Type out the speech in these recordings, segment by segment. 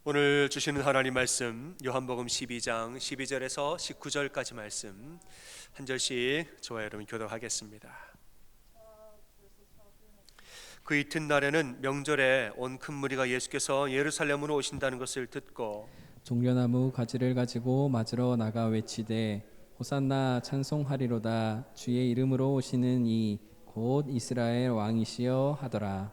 오늘 주시는 하나님 말씀 요한복음 12장 12절에서 19절까지 말씀 한 절씩 저와 여러분 교독하겠습니다. 그 이튿날에는 명절에 온 큰 무리가 예수께서 예루살렘으로 오신다는 것을 듣고 종려나무 가지를 가지고 맞으러 나가 외치되 호산나 찬송하리로다 주의 이름으로 오시는 이 곧 이스라엘 왕이시여 하더라.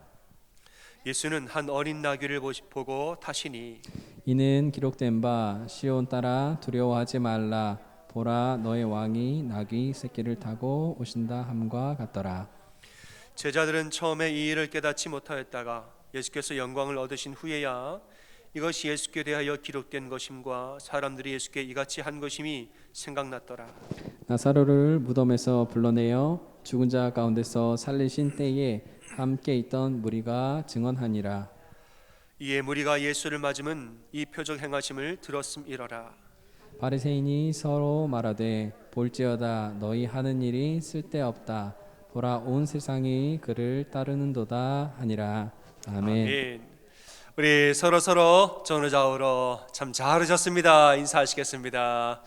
예수는 한 어린 나귀를 보고 타시니 이는 기록된 바 시온 따라 두려워하지 말라 보라 너의 왕이 나귀 새끼를 타고 오신다 함과 같더라. 제자들은 처음에 이 일을 깨닫지 못하였다가 예수께서 영광을 얻으신 후에야 이것이 예수께 대하여 기록된 것임과 사람들이 예수께 이같이 한 것임이 생각났더라. 나사로를 무덤에서 불러내어 죽은 자 가운데서 살리신 때에 함께 있던 무리가 증언하니라. 이에 무리가 예수를 맞으면 이 표적 행하심을 들었음이러라. 바리새인이 서로 말하되 볼지어다 너희 하는 일이 쓸데없다 보라 온 세상이 그를 따르는도다 하니라. 아멘. 아멘. 우리 서로 전우좌우로 참 잘 오셨습니다. 인사하시겠습니다.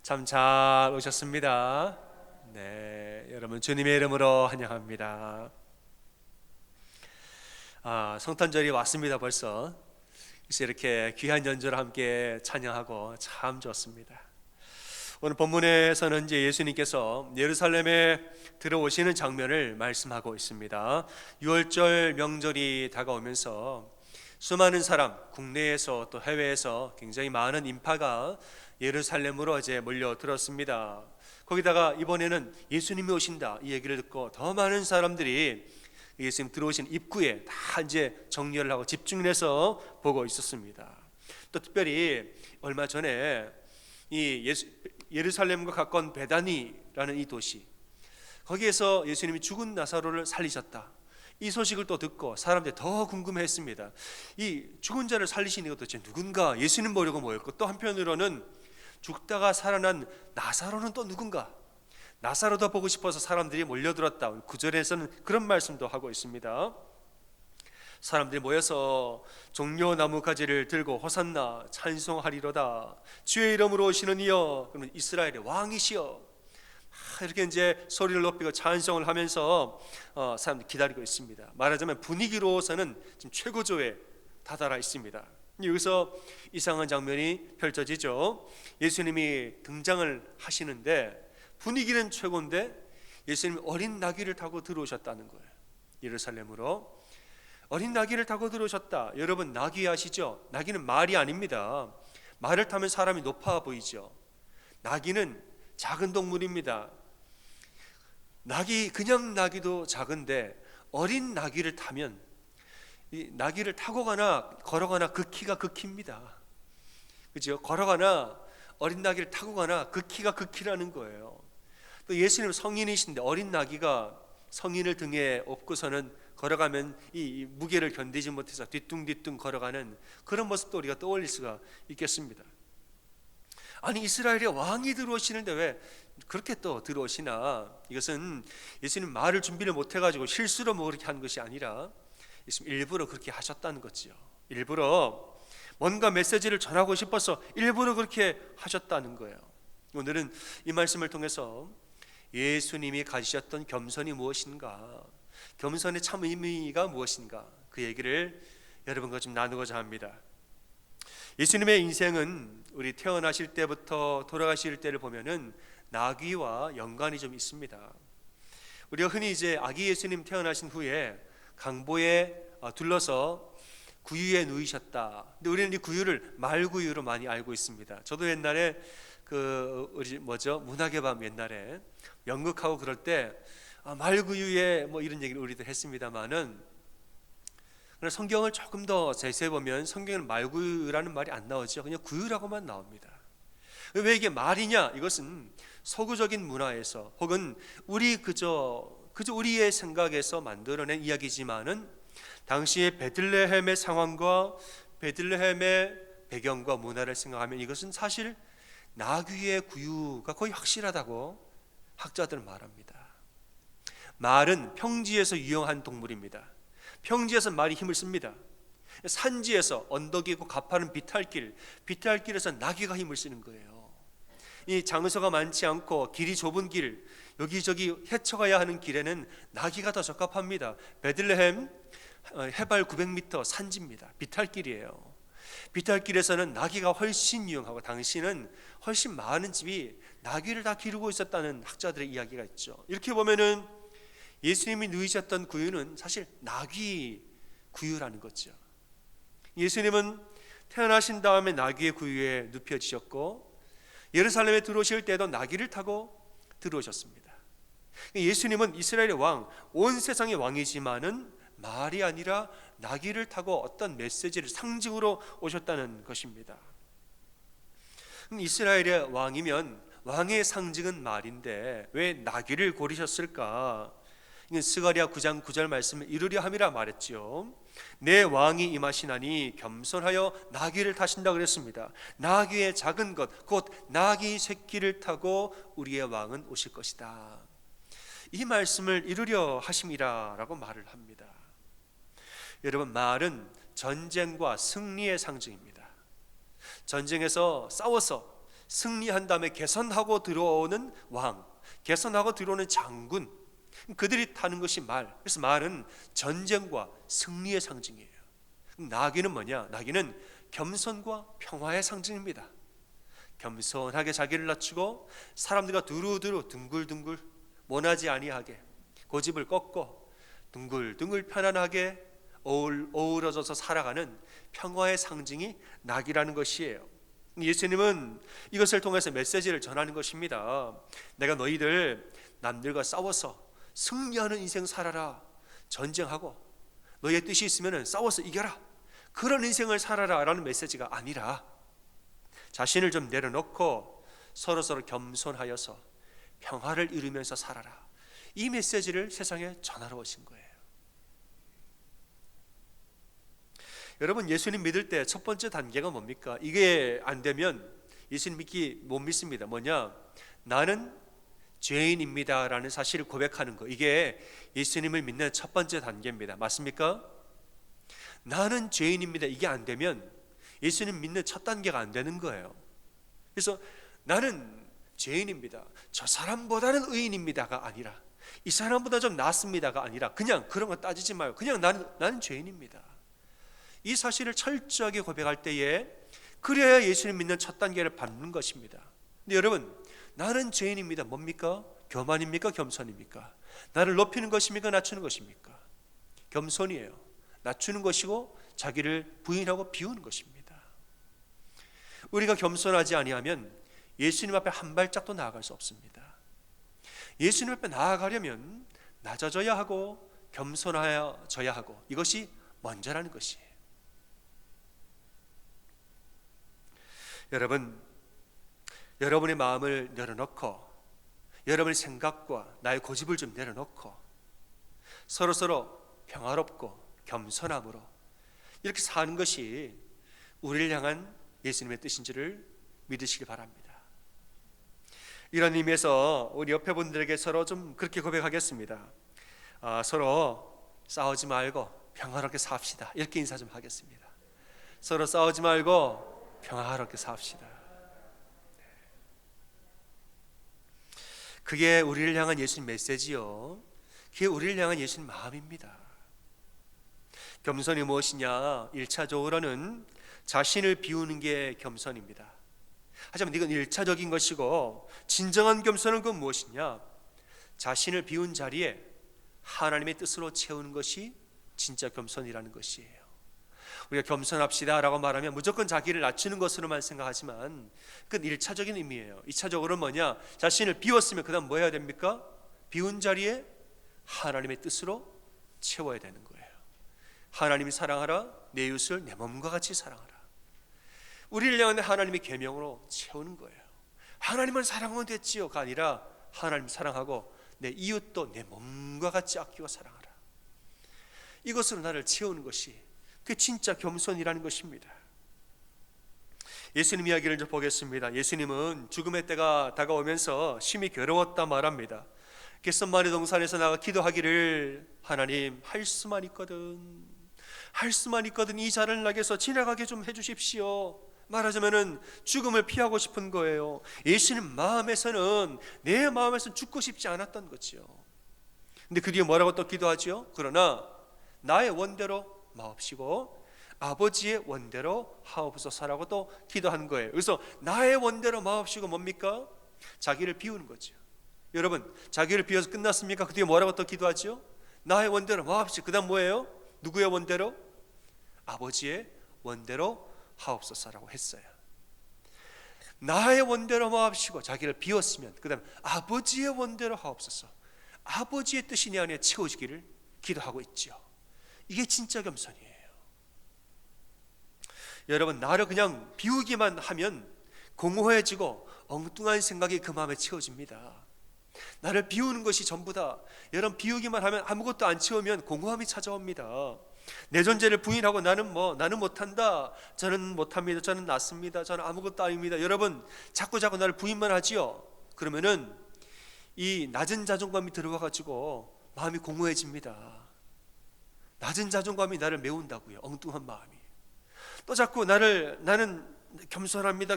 참 잘 오셨습니다. 네, 여러분 주님의 이름으로 환영합니다. 성탄절이 왔습니다. 벌써 그래서 이렇게 귀한 연주를 함께 찬양하고 참 좋습니다. 오늘 본문에서는 이제 예수님께서 예루살렘에 들어오시는 장면을 말씀하고 있습니다. 6월절 명절이 다가오면서 수많은 사람, 국내에서 또 해외에서 굉장히 많은 인파가 예루살렘으로 이제 몰려들었습니다. 거기다가 이번에는 예수님이 오신다 이 얘기를 듣고 더 많은 사람들이 예수님 들어오신 입구에 다 이제 정렬을 하고 집중을 해서 보고 있었습니다. 또 특별히 얼마 전에 이 예루살렘과 가까운 베다니라는 이 도시, 거기에서 예수님이 죽은 나사로를 살리셨다 이 소식을 또 듣고 사람들이 더 궁금해했습니다. 이 죽은 자를 살리신 이가 도대체 누군가? 예수님 보려고 모였고 또 한편으로는 죽다가 살아난 나사로는 또 누군가? 나사로도 보고 싶어서 사람들이 몰려들었다. 9절에서는 그런 말씀도 하고 있습니다. 사람들이 모여서 종려나무 가지를 들고 호산나 찬송하리로다 주의 이름으로 오시는 이여, 그러면 이스라엘의 왕이시여, 이렇게 이제 소리를 높이고 찬송을 하면서 사람들이 기다리고 있습니다. 말하자면 분위기로서는 지금 최고조에 다다라 있습니다. 여기서 이상한 장면이 펼쳐지죠. 예수님이 등장을 하시는데 분위기는 최고인데 예수님이 어린 나귀를 타고 들어오셨다는 거예요. 예루살렘으로 어린 나귀를 타고 들어오셨다. 여러분 나귀 아시죠? 나귀는 말이 아닙니다. 말을 타면 사람이 높아 보이죠. 나귀는 작은 동물입니다. 그냥 나귀도 작은데 어린 나귀를 타면 이 나귀를 타고 가나 걸어가나 그 키가 그 키입니다. 그죠? 걸어가나 어린 나귀를 타고 가나 그 키가 그 키라는 거예요. 또 예수님 성인이신데 어린 나귀가 성인을 등에 업고서는 걸어가면 이 무게를 견디지 못해서 뒤뚱뒤뚱 걸어가는 그런 모습도 우리가 떠올릴 수가 있겠습니다. 아니 이스라엘의 왕이 들어오시는데 왜 그렇게 또 들어오시나? 이것은 예수님 말을 준비를 못해가지고 실수로 뭐 그렇게 한 것이 아니라 예수님 일부러 그렇게 하셨다는 거죠. 일부러 뭔가 메시지를 전하고 싶어서 일부러 그렇게 하셨다는 거예요. 오늘은 이 말씀을 통해서 예수님이 가지셨던 겸손이 무엇인가, 겸손의 참 의미가 무엇인가, 그 얘기를 여러분과 좀 나누고자 합니다. 예수님의 인생은 우리 태어나실 때부터 돌아가실 때를 보면은 나귀와 연관이 좀 있습니다. 우리가 흔히 이제 아기 예수님 태어나신 후에 강보에 둘러서 구유에 누이셨다. 근데 우리는 이 구유를 말구유로 많이 알고 있습니다. 저도 옛날에 문학의 밤 옛날에 연극하고 그럴 때 말구유에 뭐 이런 얘기를 우리도 했습니다만은, 그러나 성경을 조금 더 자세히 보면 성경에는 말구유라는 말이 안 나오죠. 그냥 구유라고만 나옵니다. 왜 이게 말이냐? 이것은 서구적인 문화에서 혹은 그저 우리의 생각에서 만들어낸 이야기지만은 당시의 베들레헴의 상황과 베들레헴의 배경과 문화를 생각하면 이것은 사실 나귀의 구유가 거의 확실하다고 학자들은 말합니다. 말은 평지에서 유용한 동물입니다. 평지에서 말이 힘을 씁니다. 산지에서 언덕이고 가파른 비탈길에서 나귀가 힘을 쓰는 거예요. 이 장소가 많지 않고 길이 좁은 길, 여기저기 헤쳐가야 하는 길에는 나귀가 더 적합합니다. 베들레헴 해발 900m 산지입니다. 비탈길이에요. 비탈길에서는 나귀가 훨씬 유용하고 당시는 훨씬 많은 집이 나귀를 다 기르고 있었다는 학자들의 이야기가 있죠. 이렇게 보면은 예수님이 누이셨던 구유는 사실 나귀 구유라는 거죠. 예수님은 태어나신 다음에 나귀의 구유에 눕혀지셨고 예루살렘에 들어오실 때도 나귀를 타고 들어오셨습니다. 예수님은 이스라엘의 왕, 온 세상의 왕이지만은 말이 아니라 나귀를 타고 어떤 메시지를 상징으로 오셨다는 것입니다. 이스라엘의 왕이면 왕의 상징은 말인데 왜 나귀를 고르셨을까? 이건 스가랴 9장 9절 말씀을 이루려 함이라 말했지요. 내 왕이 임하시나니 겸손하여 나귀를 타신다 그랬습니다. 나귀의 작은 것 곧 나귀 새끼를 타고 우리의 왕은 오실 것이다. 이 말씀을 이루려 하심이라라고 말을 합니다. 여러분, 말은 전쟁과 승리의 상징입니다. 전쟁에서 싸워서 승리한 다음에 개선하고 들어오는 왕, 개선하고 들어오는 장군, 그들이 타는 것이 말. 그래서 말은 전쟁과 승리의 상징이에요. 나귀는 뭐냐? 나귀는 겸손과 평화의 상징입니다. 겸손하게 자기를 낮추고 사람들과 두루두루 둥글둥글 원하지 아니하게 고집을 꺾고 둥글둥글 편안하게 어우러져서 살아가는 평화의 상징이 나귀라는 것이에요. 예수님은 이것을 통해서 메시지를 전하는 것입니다. 내가 너희들 남들과 싸워서 승리하는 인생 살아라. 전쟁하고 너의 뜻이 있으면 싸워서 이겨라. 그런 인생을 살아라 라는 메시지가 아니라 자신을 좀 내려놓고 서로서로 겸손하여서 평화를 이루면서 살아라. 이 메시지를 세상에 전하러 오신 거예요. 여러분, 예수님 믿을 때 첫 번째 단계가 뭡니까? 이게 안 되면 예수님 믿기 못 믿습니다. 뭐냐? 나는 죄인입니다 라는 사실을 고백하는 거. 이게 예수님을 믿는 첫 번째 단계입니다. 맞습니까? 나는 죄인입니다. 이게 안 되면 예수님 믿는 첫 단계가 안 되는 거예요. 그래서 나는 죄인입니다. 저 사람보다는 의인입니다가 아니라 이 사람보다 좀 낫습니다가 아니라 그냥 그런 거 따지지 말고 그냥 나는 죄인입니다. 이 사실을 철저하게 고백할 때에 그래야 예수님 믿는 첫 단계를 밟는 것입니다. 근데 여러분, 나는 죄인입니다. 뭡니까? 교만입니까? 겸손입니까? 나를 높이는 것입니까? 낮추는 것입니까? 겸손이에요. 낮추는 것이고 자기를 부인하고 비우는 것입니다. 우리가 겸손하지 아니하면 예수님 앞에 한 발짝도 나아갈 수 없습니다. 예수님 앞에 나아가려면 낮아져야 하고 겸손해져야 하고 이것이 먼저라는 것이에요. 여러분, 여러분의 마음을 내려놓고 여러분의 생각과 나의 고집을 좀 내려놓고 서로서로 평화롭고 겸손함으로 이렇게 사는 것이 우리를 향한 예수님의 뜻인지를 믿으시기 바랍니다. 이런 의미에서 우리 옆에 분들에게 서로 좀 그렇게 고백하겠습니다. 서로 싸우지 말고 평화롭게 삽시다. 이렇게 인사 좀 하겠습니다. 서로 싸우지 말고 평화롭게 삽시다. 그게 우리를 향한 예수님 메시지요. 그게 우리를 향한 예수님 마음입니다. 겸손이 무엇이냐? 1차적으로는 자신을 비우는 게 겸손입니다. 하지만 이건 1차적인 것이고 진정한 겸손은 그건 무엇이냐? 자신을 비운 자리에 하나님의 뜻으로 채우는 것이 진짜 겸손이라는 것이에요. 우리가 겸손합시다 라고 말하면 무조건 자기를 낮추는 것으로만 생각하지만 그건 1차적인 의미예요. 2차적으로는 뭐냐? 자신을 비웠으면 그 다음 뭐 해야 됩니까? 비운 자리에 하나님의 뜻으로 채워야 되는 거예요. 하나님이 사랑하라, 내 이웃을 내 몸과 같이 사랑하라. 우리를 향한 하나님의 계명으로 채우는 거예요. 하나님을 사랑하면 됐지요가 아니라 하나님 사랑하고 내 이웃도 내 몸과 같이 아끼고 사랑하라. 이것으로 나를 채우는 것이 그게 진짜 겸손이라는 것입니다. 예수님 이야기를 좀 보겠습니다. 예수님은 죽음의 때가 다가오면서 심히 괴로웠다 말합니다. 겟세마네 동산에서 나가 기도하기를 하나님 할 수만 있거든 할 수만 있거든 이 자를 나게서 지나가게 좀 해주십시오. 말하자면은 죽음을 피하고 싶은 거예요. 예수님 마음에서는, 내 마음에서는 죽고 싶지 않았던 거지요. 근데 그 뒤에 뭐라고 또 기도하죠? 그러나 나의 원대로 마옵시고 아버지의 원대로 하옵소서라고 또 기도한 거예요. 그래서 나의 원대로 마옵시고 뭡니까? 자기를 비우는 거죠. 여러분, 자기를 비워서 끝났습니까? 그 뒤에 뭐라고 또 기도하죠? 나의 원대로 마옵시고, 그 다음 뭐예요? 누구의 원대로? 아버지의 원대로 하옵소서라고 했어요. 나의 원대로 마옵시고 자기를 비웠으면 그 다음 아버지의 원대로 하옵소서, 아버지의 뜻이 내 안에 채워지기를 기도하고 있죠. 이게 진짜 겸손이에요. 여러분, 나를 그냥 비우기만 하면 공허해지고 엉뚱한 생각이 그 마음에 채워집니다. 나를 비우는 것이 전부다. 여러분, 비우기만 하면, 아무것도 안 채우면 공허함이 찾아옵니다. 내 존재를 부인하고 나는 못한다, 저는 못합니다, 저는 낫습니다, 저는 아무것도 아닙니다. 여러분, 자꾸 나를 부인만 하지요. 그러면은 이 낮은 자존감이 들어와 가지고 마음이 공허해집니다. 낮은 자존감이 나를 메운다고요. 엉뚱한 마음이. 또 자꾸 나는 겸손합니다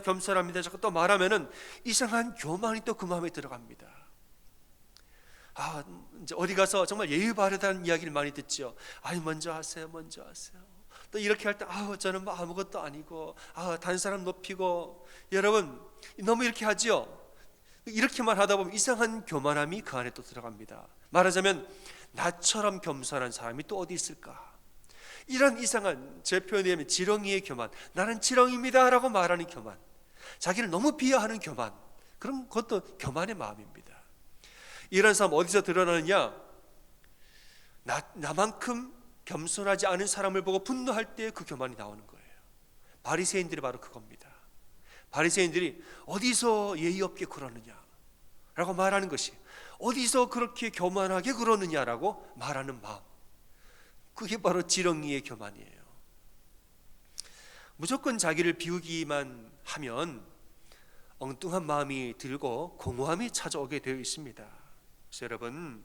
자꾸 또 말하면은 이상한 교만이 또 그 마음에 들어갑니다. 이제 어디 가서 정말 예의 바르다는 이야기를 많이 듣죠. 아니, 먼저 하세요. 또 이렇게 할 때 저는 뭐 아무것도 아니고, 다른 사람 높이고. 여러분, 너무 이렇게 하지요. 이렇게만 하다 보면 이상한 교만함이 그 안에 또 들어갑니다. 말하자면 나처럼 겸손한 사람이 또 어디 있을까? 이런 이상한, 제 표현에 의하면 지렁이의 교만, 나는 지렁이입니다 라고 말하는 교만, 자기를 너무 비하하는 교만, 그런 것도 교만의 마음입니다. 이런 사람 어디서 드러나느냐? 나만큼 겸손하지 않은 사람을 보고 분노할 때 그 교만이 나오는 거예요. 바리새인들이 바로 그겁니다. 바리새인들이 어디서 예의 없게 그러느냐 라고 말하는 것이, 어디서 그렇게 교만하게 그러느냐라고 말하는 마음, 그게 바로 지렁이의 교만이에요. 무조건 자기를 비우기만 하면 엉뚱한 마음이 들고 공허함이 찾아오게 되어 있습니다. 그래서 여러분,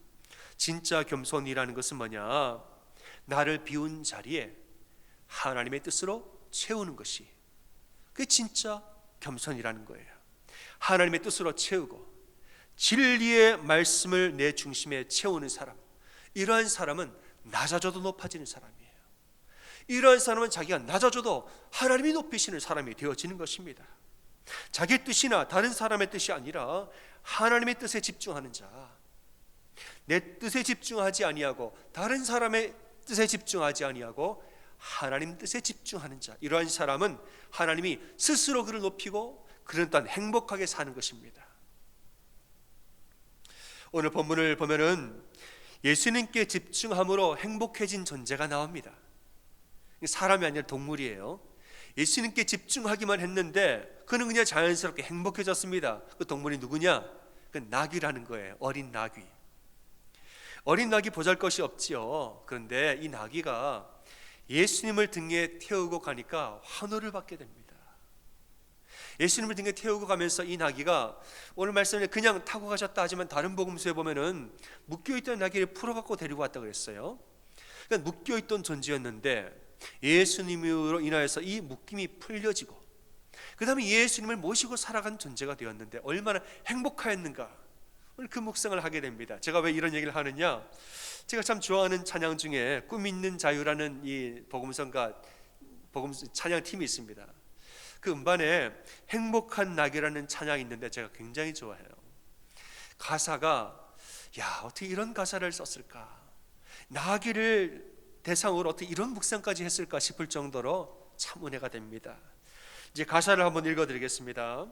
진짜 겸손이라는 것은 뭐냐? 나를 비운 자리에 하나님의 뜻으로 채우는 것이, 그게 진짜 겸손이라는 거예요. 하나님의 뜻으로 채우고 진리의 말씀을 내 중심에 채우는 사람, 이러한 사람은 낮아져도 높아지는 사람이에요. 이러한 사람은 자기가 낮아져도 하나님이 높이시는 사람이 되어지는 것입니다. 자기 뜻이나 다른 사람의 뜻이 아니라 하나님의 뜻에 집중하는 자, 내 뜻에 집중하지 아니하고 다른 사람의 뜻에 집중하지 아니하고 하나님 뜻에 집중하는 자, 이러한 사람은 하나님이 스스로 그를 높이고 그는 또한 행복하게 사는 것입니다. 오늘 본문을 보면은 예수님께 집중함으로 행복해진 존재가 나옵니다. 사람이 아니라 동물이에요. 예수님께 집중하기만 했는데 그는 그냥 자연스럽게 행복해졌습니다. 그 동물이 누구냐? 그 나귀라는 거예요. 어린 나귀. 어린 나귀 보잘것이 없지요. 그런데 이 나귀가 예수님을 등에 태우고 가니까 환호를 받게 됩니다. 예수님을 등에 태우고 가면서 이 나귀가, 오늘 말씀에 그냥 타고 가셨다 하지만 다른 복음서에 보면은 묶여있던 나귀를 풀어갖고 데리고 왔다고 그랬어요. 그러니까 묶여있던 존재였는데 예수님으로 인하여서 이 묶임이 풀려지고 그 다음에 예수님을 모시고 살아간 존재가 되었는데 얼마나 행복하였는가, 오늘 그 묵상을 하게 됩니다. 제가 왜 이런 얘기를 하느냐, 제가 참 좋아하는 찬양 중에 꿈 있는 자유라는 이 복음성가 찬양팀이 있습니다. 그 음반에 행복한 나귀라는 찬양이 있는데 제가 굉장히 좋아해요. 가사가, 야, 어떻게 이런 가사를 썼을까, 나귀를 대상으로 어떻게 이런 묵상까지 했을까 싶을 정도로 참 은혜가 됩니다. 이제 가사를 한번 읽어드리겠습니다.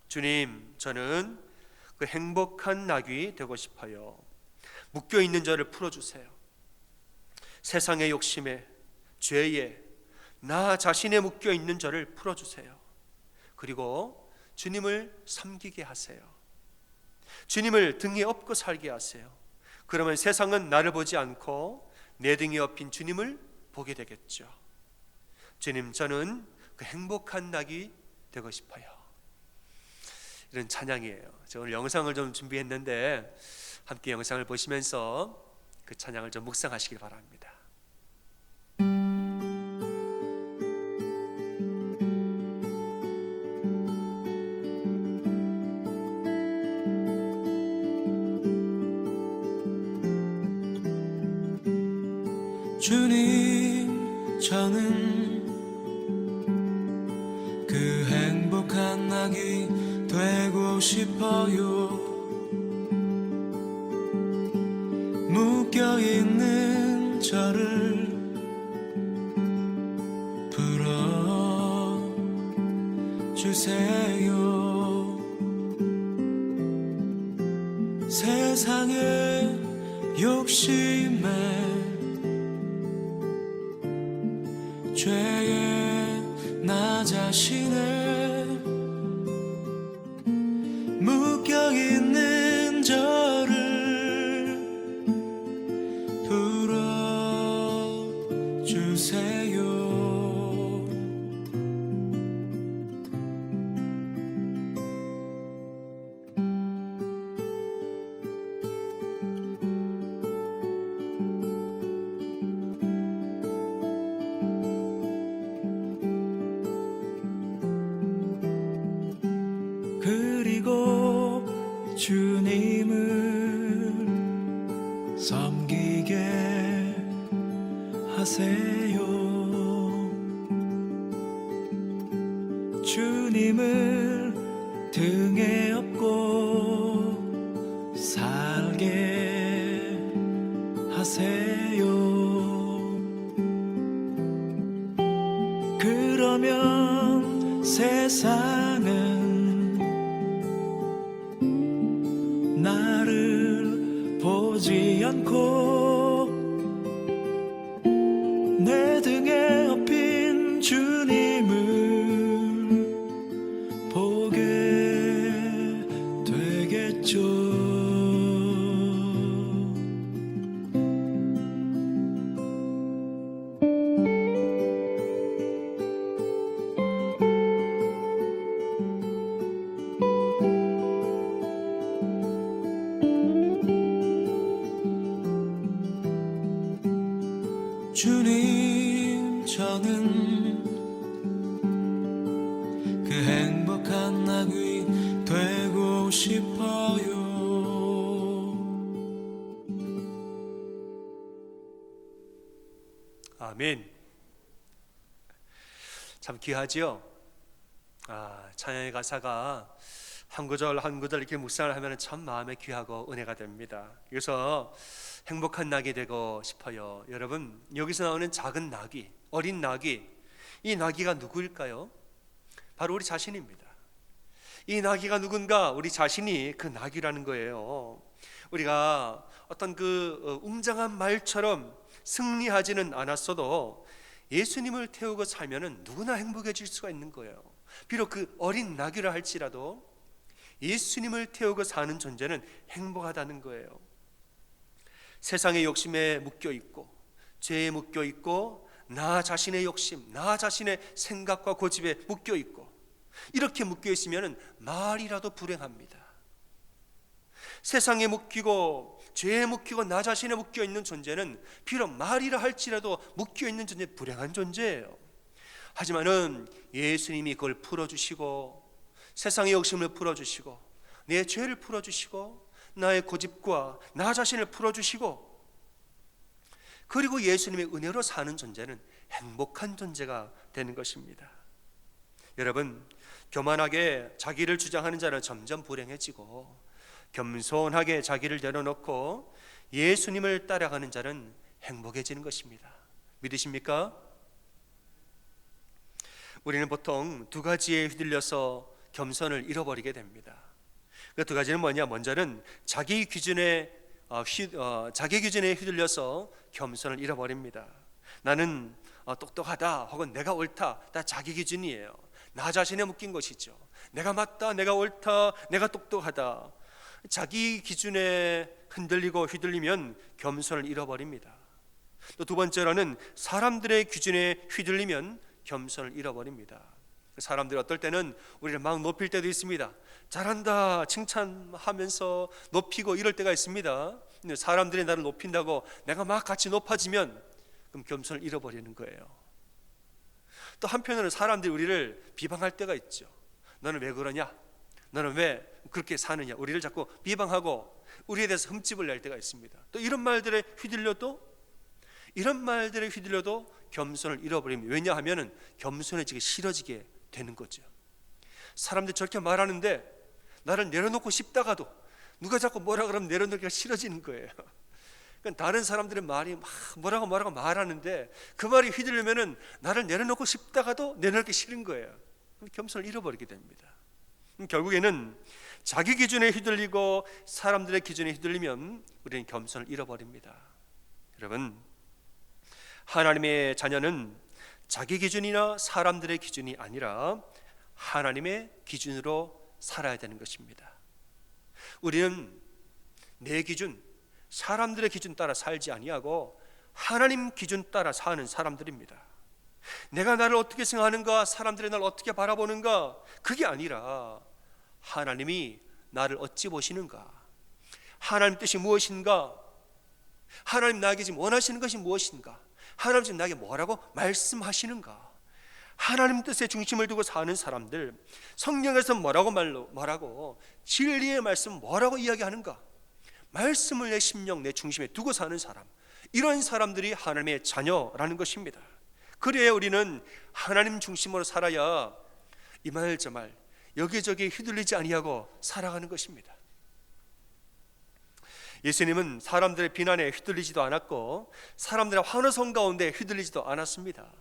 주님, 저는 그 행복한 나귀 되고 싶어요. 묶여있는 저를 풀어주세요. 세상의 욕심에, 죄에, 나 자신에 묶여있는 저를 풀어주세요. 그리고 주님을 섬기게 하세요. 주님을 등에 업고 살게 하세요. 그러면 세상은 나를 보지 않고 내 등에 업힌 주님을 보게 되겠죠. 주님, 저는 그 행복한 낙이 되고 싶어요. 이런 찬양이에요. 제가 오늘 영상을 좀 준비했는데 함께 영상을 보시면서 그 찬양을 좀 묵상하시길 바랍니다. 주님, 저는 그 행복한 낙이 되고 싶어요. 묶여있는 저를 풀어주세요. 세상의 욕심에 죄에 나 자신의 묶여있는 저를 풀어주세요. 그리고 주님을 섬기게 하세요. 주님을 등에 업고 살게 하세요. 그러면 세상은 나를 보지 않고 내 등에 업힌 주님을 보게 되겠죠. 주님, 저는 그 행복한 낙이 되고 싶어요. 아멘. 참 귀하지요. 찬양의 가사가 한 구절 한 구절 이렇게 묵상을 하면 참 마음에 귀하고 은혜가 됩니다. 그래서 행복한 낙이 되고 싶어요. 여러분, 여기서 나오는 작은 낙이, 어린 낙이, 이 낙이가 누구일까요? 바로 우리 자신입니다. 이 낙이가 누군가? 우리 자신이 그 낙이라는 거예요. 우리가 어떤 그 웅장한 말처럼 승리하지는 않았어도 예수님을 태우고 살면은 누구나 행복해질 수가 있는 거예요. 비록 그 어린 낙이라 할지라도 예수님을 태우고 사는 존재는 행복하다는 거예요. 세상의 욕심에 묶여 있고 죄에 묶여 있고 나 자신의 욕심, 나 자신의 생각과 고집에 묶여 있고 이렇게 묶여 있으면 말이라도 불행합니다. 세상에 묶이고 죄에 묶이고 나 자신에 묶여 있는 존재는 비록 말이라 할지라도 묶여 있는 존재, 불행한 존재예요. 하지만은 예수님이 그걸 풀어주시고 세상의 욕심을 풀어주시고 내 죄를 풀어주시고 나의 고집과 나 자신을 풀어주시고 그리고 예수님의 은혜로 사는 존재는 행복한 존재가 되는 것입니다. 여러분, 교만하게 자기를 주장하는 자는 점점 불행해지고 겸손하게 자기를 내려놓고 예수님을 따라가는 자는 행복해지는 것입니다. 믿으십니까? 우리는 보통 두 가지에 휘둘려서 겸손을 잃어버리게 됩니다. 그 두 가지는 뭐냐? 먼저는 자기 기준에 휘둘려서 겸손을 잃어버립니다. 나는 똑똑하다 혹은 내가 옳다, 다 자기 기준이에요. 나 자신에 묶인 것이죠. 내가 맞다, 내가 옳다, 내가 똑똑하다. 자기 기준에 흔들리고 휘둘리면 겸손을 잃어버립니다. 또 두 번째로는 사람들의 기준에 휘둘리면 겸손을 잃어버립니다. 사람들이 어떨 때는 우리를 막 높일 때도 있습니다. 잘한다 칭찬하면서 높이고 이럴 때가 있습니다. 근데 사람들이 나를 높인다고 내가 막 같이 높아지면 그럼 겸손을 잃어버리는 거예요. 또 한편으로는 사람들이 우리를 비방할 때가 있죠. 너는 왜 그러냐? 너는 왜 그렇게 사느냐? 우리를 자꾸 비방하고 우리에 대해서 흠집을 낼 때가 있습니다. 또 이런 말들에 휘둘려도 이런 말들에 휘둘려도 겸손을 잃어버립니다. 왜냐하면 겸손해지기 싫어지게 되는 거죠. 사람들이 저렇게 말하는데 나를 내려놓고 싶다가도 누가 자꾸 뭐라 그러면 내려놓기가 싫어지는 거예요. 그러니까 다른 사람들의 말이 막 뭐라고 말하는데 그 말이 휘둘리면은 나를 내려놓고 싶다가도 내려놓기 싫은 거예요. 그럼 겸손을 잃어버리게 됩니다. 결국에는 자기 기준에 휘둘리고 사람들의 기준에 휘둘리면 우리는 겸손을 잃어버립니다. 여러분, 하나님의 자녀는 자기 기준이나 사람들의 기준이 아니라 하나님의 기준으로 살아야 되는 것입니다. 우리는 내 기준, 사람들의 기준 따라 살지 아니하고 하나님 기준 따라 사는 사람들입니다. 내가 나를 어떻게 생각하는가, 사람들이 나를 어떻게 바라보는가, 그게 아니라 하나님이 나를 어찌 보시는가, 하나님 뜻이 무엇인가, 하나님 나에게 지금 원하시는 것이 무엇인가, 하나님 지금 나에게 뭐라고 말씀하시는가, 하나님 뜻의 중심을 두고 사는 사람들, 성경에서 뭐라고 말하고 진리의 말씀 뭐라고 이야기하는가, 말씀을 내 심령, 내 중심에 두고 사는 사람, 이런 사람들이 하나님의 자녀라는 것입니다. 그래야 우리는 하나님 중심으로 살아야 이 말 저 말 여기저기 휘둘리지 아니하고 살아가는 것입니다. 예수님은 사람들의 비난에 휘둘리지도 않았고 사람들의 환호성 가운데 휘둘리지도 않았습니다.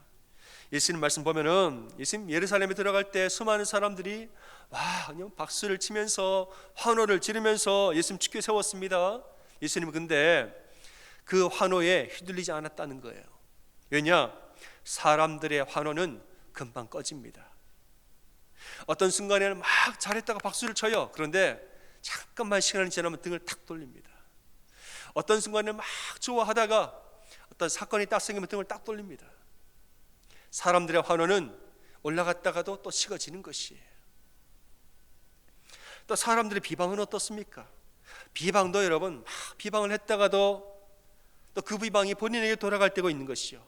예수님 말씀 보면은 예수님 예루살렘에 들어갈 때 수많은 사람들이 와 그냥 박수를 치면서 환호를 지르면서 예수님 죽게 세웠습니다. 예수님은 근데 그 환호에 휘둘리지 않았다는 거예요. 왜냐? 사람들의 환호는 금방 꺼집니다. 어떤 순간에는 막 잘했다가 박수를 쳐요. 그런데 잠깐만 시간이 지나면 등을 탁 돌립니다. 어떤 순간에는 막 좋아하다가 어떤 사건이 딱 생기면 등을 딱 돌립니다. 사람들의 환호는 올라갔다가도 또 식어지는 것이에요. 또 사람들의 비방은 어떻습니까? 비방도 여러분 막 비방을 했다가도 또 그 비방이 본인에게 돌아갈 때가 있는 것이요.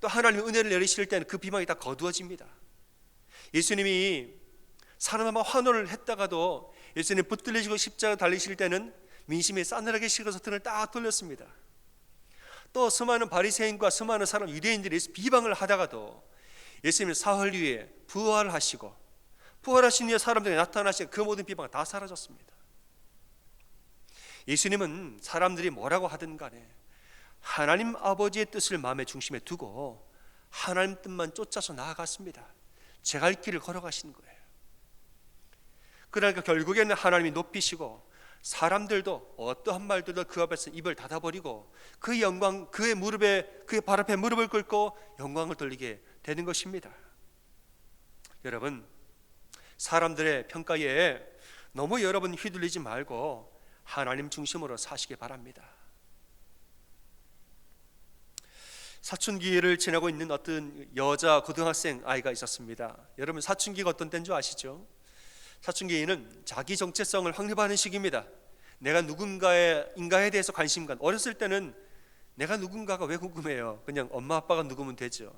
또 하나님의 은혜를 내리실 때는 그 비방이 다 거두어집니다. 예수님이 사람마다 환호를 했다가도 예수님 붙들리시고 십자가 달리실 때는 민심이 싸늘하게 식어서 등을 딱 돌렸습니다. 또 수많은 바리새인과 수많은 사람 유대인들이 비방을 하다가도 예수님은 사흘 후에 부활하시고 부활하신 후에 사람들이 나타나시고 그 모든 비방은 다 사라졌습니다. 예수님은 사람들이 뭐라고 하든 간에 하나님 아버지의 뜻을 마음의 중심에 두고 하나님 뜻만 쫓아서 나아갔습니다. 제 갈 길을 걸어가신 거예요. 그러니까 결국에는 하나님이 높이시고 사람들도 어떠한 말들도 그 앞에서 입을 닫아버리고 그 영광, 그의 발 앞에 무릎을 꿇고 영광을 돌리게 되는 것입니다. 여러분, 사람들의 평가에 너무 여러분 휘둘리지 말고 하나님 중심으로 사시기 바랍니다. 사춘기를 지나고 있는 어떤 여자 고등학생 아이가 있었습니다. 여러분 사춘기가 어떤 때인 줄 아시죠? 사춘기는 자기 정체성을 확립하는 시기입니다. 내가 누군가에 대해서 관심과 어렸을 때는 내가 누군가가 왜 궁금해요? 그냥 엄마 아빠가 누구면 되죠.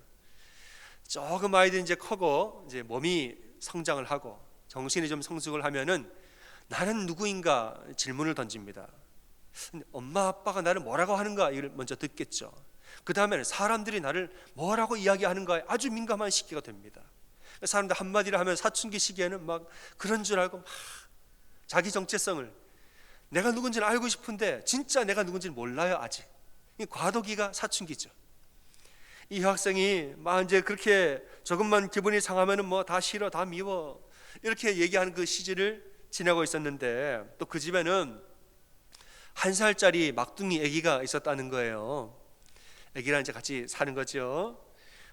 조금 아이들이 이제 크고 이제 몸이 성장을 하고 정신이 좀 성숙을 하면은 나는 누구인가 질문을 던집니다. 엄마 아빠가 나를 뭐라고 하는가 이걸 먼저 듣겠죠. 그 다음에는 사람들이 나를 뭐라고 이야기하는가에 아주 민감한 시기가 됩니다. 사람들 한마디를 하면 사춘기 시기에는 막 그런 줄 알고 막 자기 정체성을 내가 누군지는 알고 싶은데 진짜 내가 누군지는 몰라요. 아직 이 과도기가 사춘기죠. 이 학생이 막 이제 그렇게 조금만 기분이 상하면은 뭐 다 싫어 다 미워 이렇게 얘기하는 그 시절을 지나고 있었는데 또 그 집에는 1살짜리 막둥이 아기가 있었다는 거예요. 아기랑 이제 같이 사는 거죠.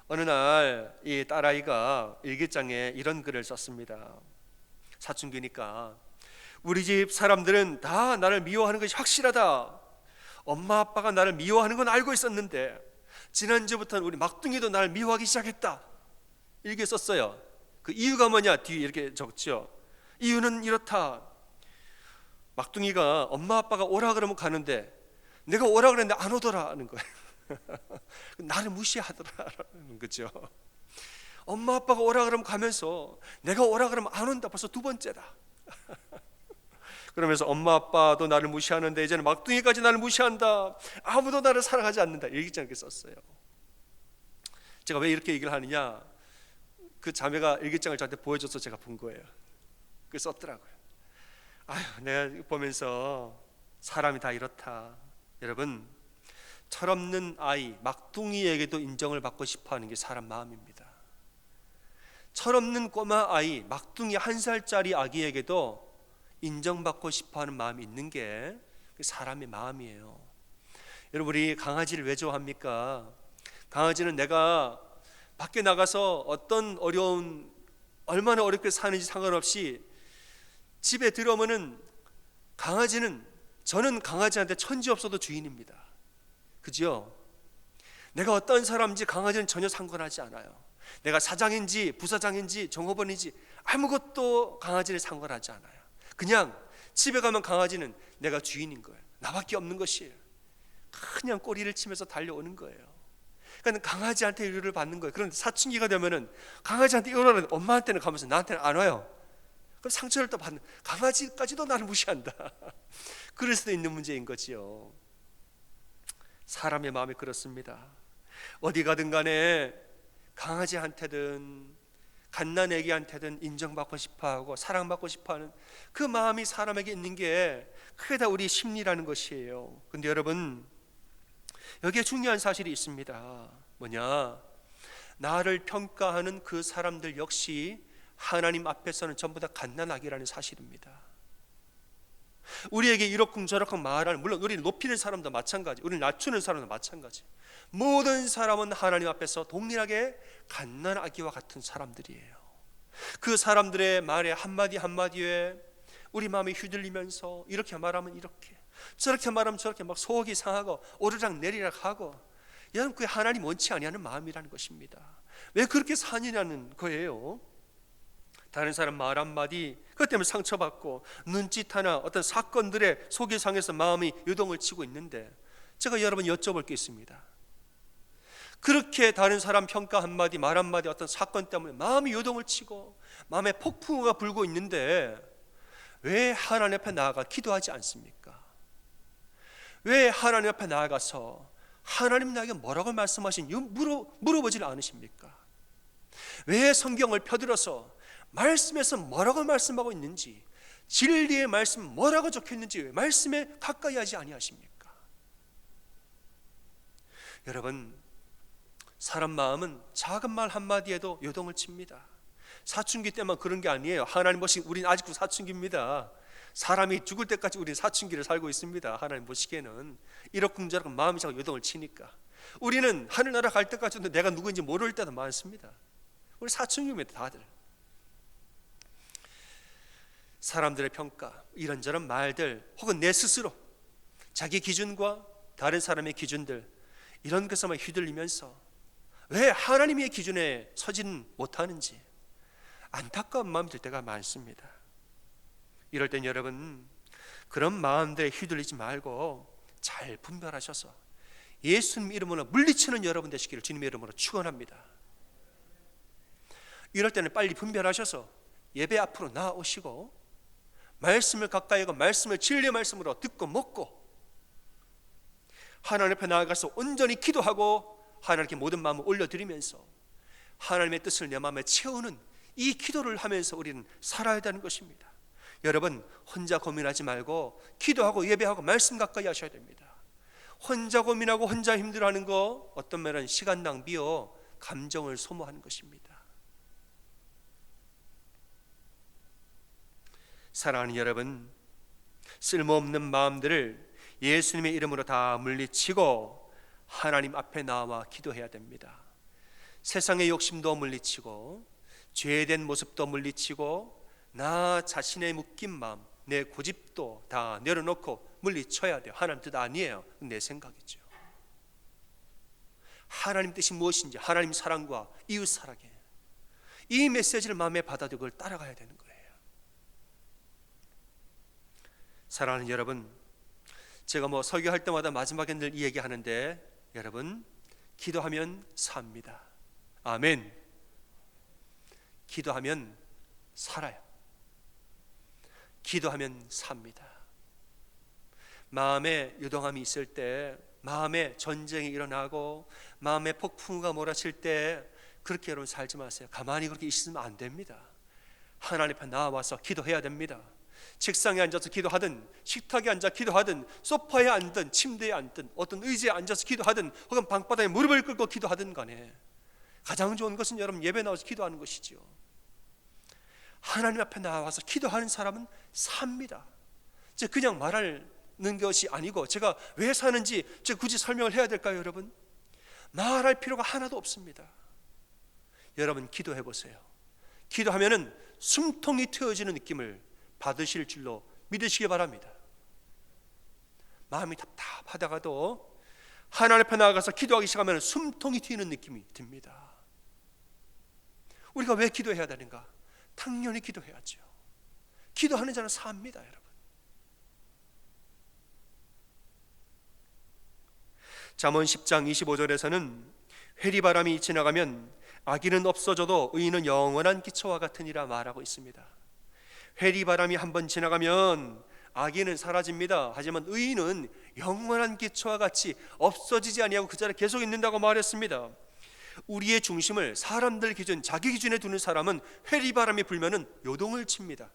어느 날 이 딸아이가 일기장에 이런 글을 썼습니다. 사춘기니까 우리 집 사람들은 다 나를 미워하는 것이 확실하다. 엄마 아빠가 나를 미워하는 건 알고 있었는데 지난주부터는 우리 막둥이도 나를 미워하기 시작했다. 이렇게 썼어요. 그 이유가 뭐냐 뒤에 이렇게 적죠. 이유는 이렇다. 막둥이가 엄마 아빠가 오라 그러면 가는데 내가 오라 그랬는데 안 오더라는 거예요. 나를 무시하더라는 거죠. 엄마 아빠가 오라 그러면 가면서 내가 오라 그러면 안 온다. 벌써 두 번째다. 그러면서 엄마 아빠도 나를 무시하는데 이제는 막둥이까지 나를 무시한다. 아무도 나를 사랑하지 않는다. 일기장 이렇게 썼어요. 제가 왜 이렇게 얘기를 하느냐, 그 자매가 일기장을 저한테 보여줘서 제가 본 거예요. 그 썼더라고요. 아유, 내가 보면서 사람이 다 이렇다. 여러분, 철없는 아이, 막둥이에게도 인정을 받고 싶어하는 게 사람 마음입니다. 철없는 꼬마 아이, 막둥이 1살짜리 아기에게도 인정받고 싶어하는 마음이 있는 게 사람의 마음이에요. 여러분, 우리 강아지를 왜 좋아합니까? 강아지는 내가 밖에 나가서 어떤 얼마나 어렵게 사는지 상관없이 집에 들어오면은 저는 강아지한테 천지 없어도 주인입니다. 그죠? 내가 어떤 사람인지 강아지는 전혀 상관하지 않아요. 내가 사장인지 부사장인지 종업원인지 아무것도 강아지를 상관하지 않아요. 그냥 집에 가면 강아지는 내가 주인인 거예요. 나밖에 없는 것이에요. 그냥 꼬리를 치면서 달려오는 거예요. 그러니까 강아지한테 위로를 받는 거예요. 그런데 사춘기가 되면은 강아지한테 위로를 엄마한테는 가면서 나한테는 안 와요. 그럼 상처를 또 받는, 강아지까지도 나를 무시한다. 그럴 수도 있는 문제인 거지요. 사람의 마음이 그렇습니다. 어디 가든 간에 강아지한테든 갓난아기한테든 인정받고 싶어하고 사랑받고 싶어하는 그 마음이 사람에게 있는 게 그게 다 우리 심리라는 것이에요. 근데 여러분, 여기에 중요한 사실이 있습니다. 뭐냐? 나를 평가하는 그 사람들 역시 하나님 앞에서는 전부 다 갓난아기라는 사실입니다. 우리에게 이러쿵저러쿵 말하는, 물론 우리를 높이는 사람도 마찬가지, 우리를 낮추는 사람도 마찬가지, 모든 사람은 하나님 앞에서 동일하게 갓난아기와 같은 사람들이에요. 그 사람들의 말의 한마디 한마디에 우리 마음이 휘둘리면서 이렇게 말하면 이렇게, 저렇게 말하면 저렇게 막 속이 상하고 오르락 내리락 하고, 여러분, 그게 하나님 원치 아니하는 마음이라는 것입니다. 왜 그렇게 사느냐는 거예요. 다른 사람 말 한마디, 그것 때문에 상처받고 눈짓 하나, 어떤 사건들의 속이 상해서 마음이 요동을 치고 있는데, 제가 여러분 여쭤볼 게 있습니다. 그렇게 다른 사람 평가 한마디, 말 한마디, 어떤 사건 때문에 마음이 요동을 치고 마음에 폭풍우가 불고 있는데 왜 하나님 앞에 나아가 기도하지 않습니까? 왜 하나님 앞에 나아가서 하나님 나에게 뭐라고 말씀하신지 물어보질 않으십니까? 왜 성경을 펴들어서 말씀에서 뭐라고 말씀하고 있는지, 진리의 말씀 뭐라고 적혀있는지 왜 말씀에 가까이 하지 아니하십니까? 여러분, 사람 마음은 작은 말 한마디에도 요동을 칩니다. 사춘기 때만 그런 게 아니에요. 하나님 보시기에 우리는 아직도 사춘기입니다. 사람이 죽을 때까지 우리는 사춘기를 살고 있습니다. 하나님 보시기에는 이러쿵저러쿵 마음이 자꾸 요동을 치니까 우리는 하늘나라 갈 때까지도 내가 누구인지 모를 때도 많습니다. 우리 사춘기입니다. 다들. 사람들의 평가, 이런저런 말들, 혹은 내 스스로 자기 기준과 다른 사람의 기준들, 이런 것에만 휘둘리면서 왜 하나님의 기준에 서지는 못하는지 안타까운 마음이 들 때가 많습니다. 이럴 땐 여러분, 그런 마음들에 휘둘리지 말고 잘 분별하셔서 예수님 이름으로 물리치는 여러분 되시기를 주님의 이름으로 축원합니다. 이럴 때는 빨리 분별하셔서 예배 앞으로 나오시고 말씀을 가까이 하고 말씀을 진리의 말씀으로 듣고 먹고 하나님 앞에 나아가서 온전히 기도하고 하나님께 모든 마음을 올려드리면서 하나님의 뜻을 내 마음에 채우는 이 기도를 하면서 우리는 살아야 되는 것입니다. 여러분, 혼자 고민하지 말고 기도하고 예배하고 말씀 가까이 하셔야 됩니다. 혼자 고민하고 혼자 힘들어하는 거 어떤 면은 시간 낭비요, 감정을 소모하는 것입니다. 사랑하는 여러분, 쓸모없는 마음들을 예수님의 이름으로 다 물리치고 하나님 앞에 나와 기도해야 됩니다. 세상의 욕심도 물리치고 죄에 대한 모습도 물리치고 나 자신의 묶인 마음, 내 고집도 다 내려놓고 물리쳐야 돼요. 하나님 뜻 아니에요. 내 생각이죠. 하나님 뜻이 무엇인지, 하나님 사랑과 이웃 사랑에, 이 메시지를 마음에 받아들이고 그걸 따라가야 되는 거예요. 사랑하는 여러분, 제가 설교할 때마다 마지막에 늘 이 얘기하는데, 여러분, 기도하면 삽니다. 아멘. 기도하면 살아요. 기도하면 삽니다. 마음에 요동함이 있을 때, 마음에 전쟁이 일어나고 마음에 폭풍우가 몰아칠 때 그렇게 여러분 살지 마세요. 가만히 그렇게 있으면 안 됩니다. 하나님 앞에 나와서 기도해야 됩니다. 책상에 앉아서 기도하든, 식탁에 앉아 기도하든, 소파에 앉든, 침대에 앉든, 어떤 의자에 앉아서 기도하든, 혹은 방바닥에 무릎을 꿇고 기도하든 간에 가장 좋은 것은 여러분 예배 나와서 기도하는 것이지요. 하나님 앞에 나와서 기도하는 사람은 삽니다. 그냥 말하는 것이 아니고, 제가 왜 사는지 제가 굳이 설명을 해야 될까요? 여러분, 말할 필요가 하나도 없습니다. 여러분 기도해 보세요. 기도하면은 숨통이 트여지는 느낌을 받으실 줄로 믿으시기 바랍니다. 마음이 답답하다가도 하나님 앞에 나아가서 기도하기 시작하면 숨통이 트이는 느낌이 듭니다. 우리가 왜 기도해야 되는가? 당연히 기도해야죠. 기도하는 자는 삽니다, 여러분. 잠언 10장 25절에서는 회리바람이 지나가면 악인은 없어져도 의인은 영원한 기초와 같으니라 말하고 있습니다. 회리바람이 한번 지나가면 악인은 사라집니다. 하지만 의인은 영원한 기초와 같이 없어지지 아니하고 그 자리에 계속 있는다고 말했습니다. 우리의 중심을 사람들 기준, 자기 기준에 두는 사람은 회리바람이 불면은 요동을 칩니다.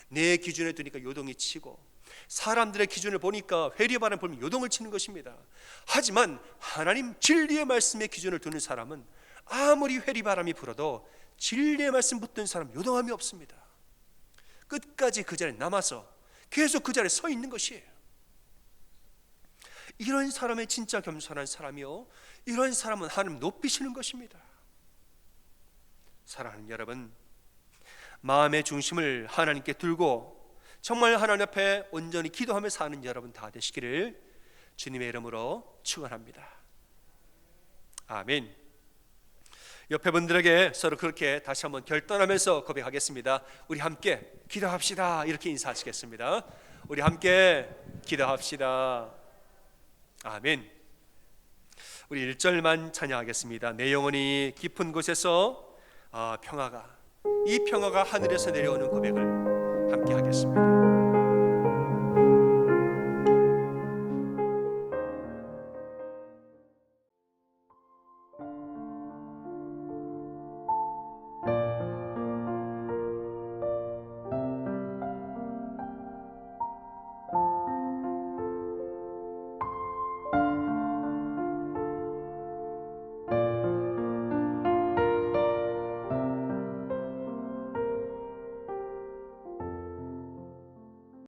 내 기준에 두니까 요동이 치고, 사람들의 기준을 보니까 회리바람 불면 요동을 치는 것입니다. 하지만 하나님 진리의 말씀의 기준을 두는 사람은 아무리 회리바람이 불어도 진리의 말씀 붙든 사람 요동함이 없습니다. 끝까지 그 자리에 남아서 계속 그 자리에 서 있는 것이에요. 이런 사람의 진짜 겸손한 사람이요, 이런 사람은 하나님 높이시는 것입니다. 사랑하는 여러분, 마음의 중심을 하나님께 두고 정말 하나님 앞에 온전히 기도하며 사는 여러분 다 되시기를 주님의 이름으로 축원합니다. 아멘. 옆에 분들에게 서로 그렇게 다시 한번 결단하면서 고백하겠습니다. 우리 함께 기도합시다. 이렇게 인사하시겠습니다. 우리 함께 기도합시다. 아멘. 우리 1절만 찬양하겠습니다. 내 영혼이 깊은 곳에서 평화가, 이 평화가 하늘에서 내려오는 고백을 함께 하겠습니다.